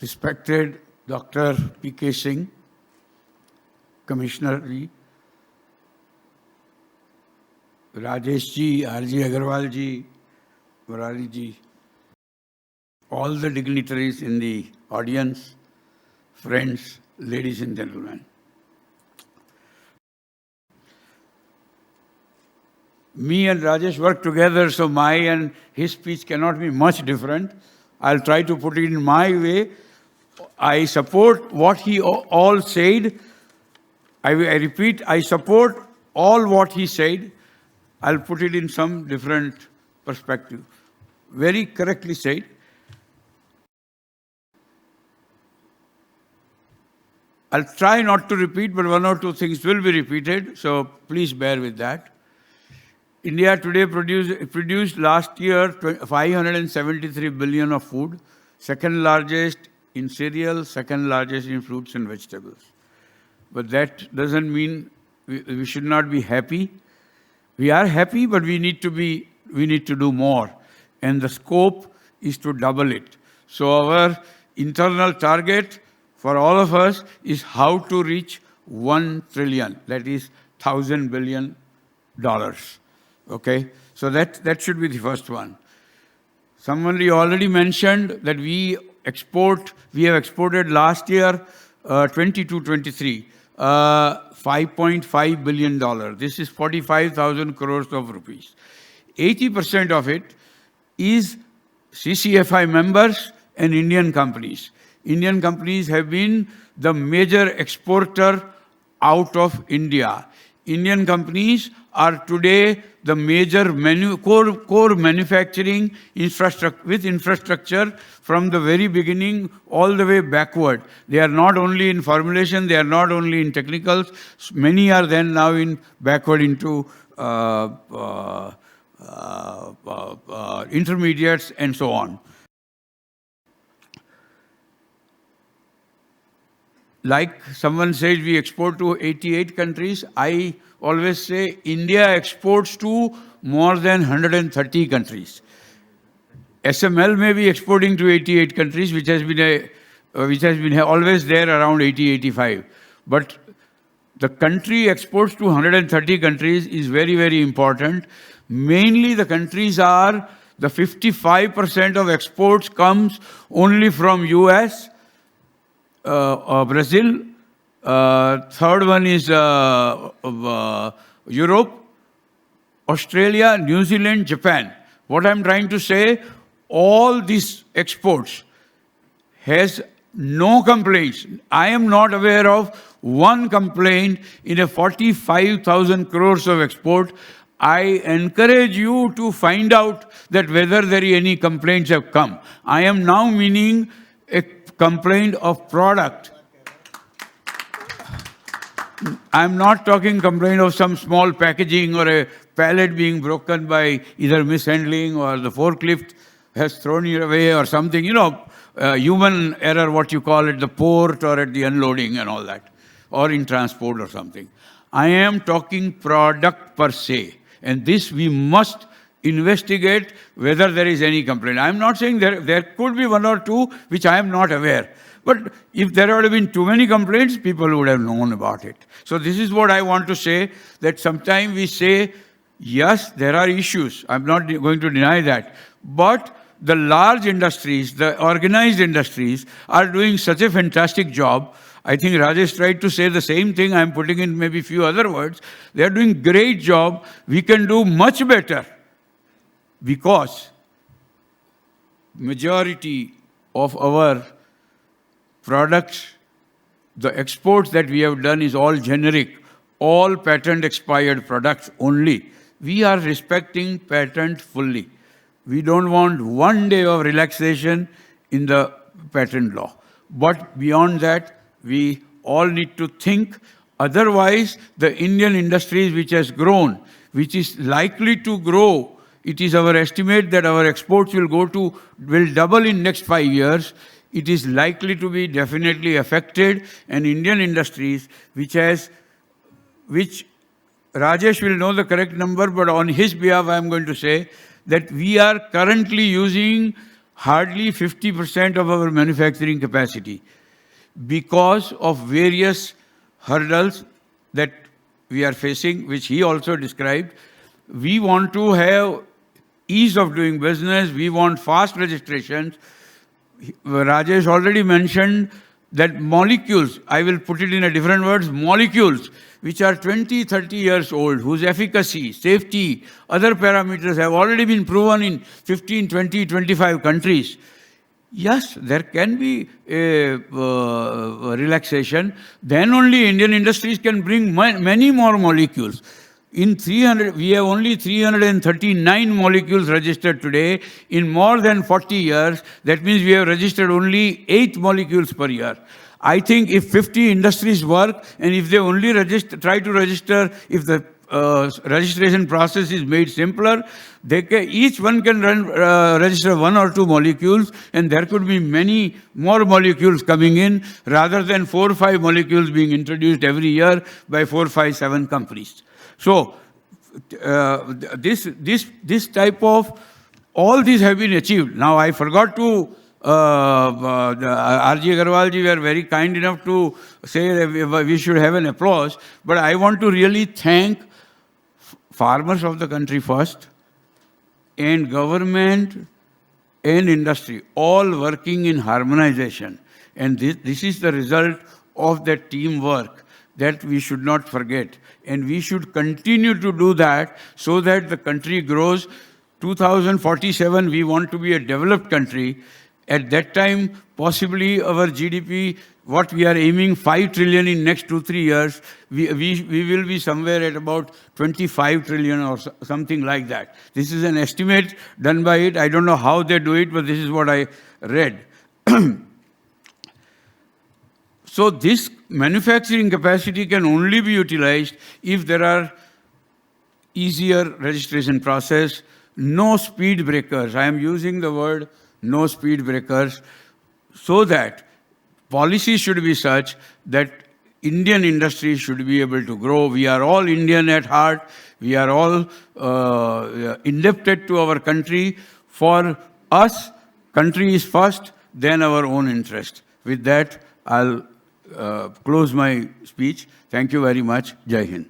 respected Dr. P.K. Singh, Commissioner ji, Rajesh ji, R.J. Agarwal ji, Murali ji, all the dignitaries in the audience, friends, ladies and gentlemen. Me and Rajesh work together, so my and his speech cannot be much different. I'll try to put it in my way. I support what he all said. I repeat, I support all what he said. I'll put it in some different perspective. Very correctly said. I'll try not to repeat, but one or two things will be repeated, so please bear with that. India today produced last year 573 billion of food, second largest in cereals, second largest in fruits and vegetables. But that doesn't mean we should not be happy. We are happy, but we need to do more. And the scope is to double it. So our internal target for all of us is how to reach 1 trillion, that is $1,000 billion. Okay, so that should be the first one. Somebody already mentioned that we have exported last year, 22-23, $5.5 billion. This is 45,000 crores of rupees. 80% of it is CCFI members and Indian companies. Indian companies have been the major exporter out of India. Indian companies are today the major core manufacturing infrastructure from the very beginning all the way backward. They are not only in formulation, they are not only in technicals. Many are then now backward into intermediates and so on. Like someone says, we export to 88 countries. I always say India exports to more than 130 countries. SML may be exporting to 88 countries, which has been always there around 80-85. But the country exports to 130 countries is very, very important. Mainly the countries are, the 55% of exports comes only from US, Brazil, third one is Europe, Australia, New Zealand, Japan. What I'm trying to say, all these exports has no complaints. I am not aware of one complaint in a 45,000 crores of export. I encourage you to find out that whether there are any complaints have come. I am now meaning a complaint of product. I'm not talking complaint of some small packaging or a pallet being broken by either mishandling or the forklift has thrown it away or something, human error, what you call it, the port or at the unloading and all that, or in transport or something. I am talking product per se. And this we must investigate whether there is any complaint. I'm not saying there could be one or two which I am not aware. But if there would have been too many complaints, people would have known about it. So this is what I want to say, that sometimes we say, yes, there are issues. I'm not going to deny that. But the large industries, the organized industries are doing such a fantastic job. I think Rajesh tried to say the same thing. I'm putting in maybe a few other words. They're doing great job. We can do much better because majority of our products, the exports that we have done is all generic, all patent expired products only. We are respecting patent fully. We don't want one day of relaxation in the patent law. But beyond that, we all need to think. Otherwise, the Indian industries which has grown, which is likely to grow, it is our estimate that our exports will double in next 5 years. It is likely to be definitely affected, and Indian industries, which Rajesh will know the correct number, but on his behalf I am going to say that we are currently using hardly 50% of our manufacturing capacity because of various hurdles that we are facing, which he also described. We want to have ease of doing business. We want fast registrations. Rajesh already mentioned that molecules, I will put it in a different words, molecules which are 20, 30 years old, whose efficacy, safety, other parameters have already been proven in 15, 20, 25 countries. Yes, there can be a relaxation. Then only Indian industries can bring many more molecules. In 300, we have only 339 molecules registered today in more than 40 years. That means we have registered only 8 molecules per year. I think if 50 industries work and if they only try to register, if the registration process is made simpler, each one can register 1 or 2 molecules, and there could be many more molecules coming in rather than 4 or 5 molecules being introduced every year by 4, 5, 7 companies. So this type of, all these have been achieved. Now I forgot to, R.G. Agarwal ji were very kind enough to say that we should have an applause, but I want to really thank farmers of the country first, and government and industry, all working in harmonization. And this is the result of that teamwork that we should not forget. And we should continue to do that so that the country grows. 2047, we want to be a developed country. At that time, possibly our GDP, what we are aiming, 5 trillion in next 2-3 years, we will be somewhere at about 25 trillion or something like that. This is an estimate done by it. I don't know how they do it, but this is what I read. So this manufacturing capacity can only be utilized if there are easier registration process, no speed breakers. I am using the word no speed breakers, so that policy should be such that Indian industry should be able to grow. We are all Indian at heart. We are all indebted to our country. For us, country is first, then our own interest. With that, I'll close my speech. Thank you very much. Jai Hind.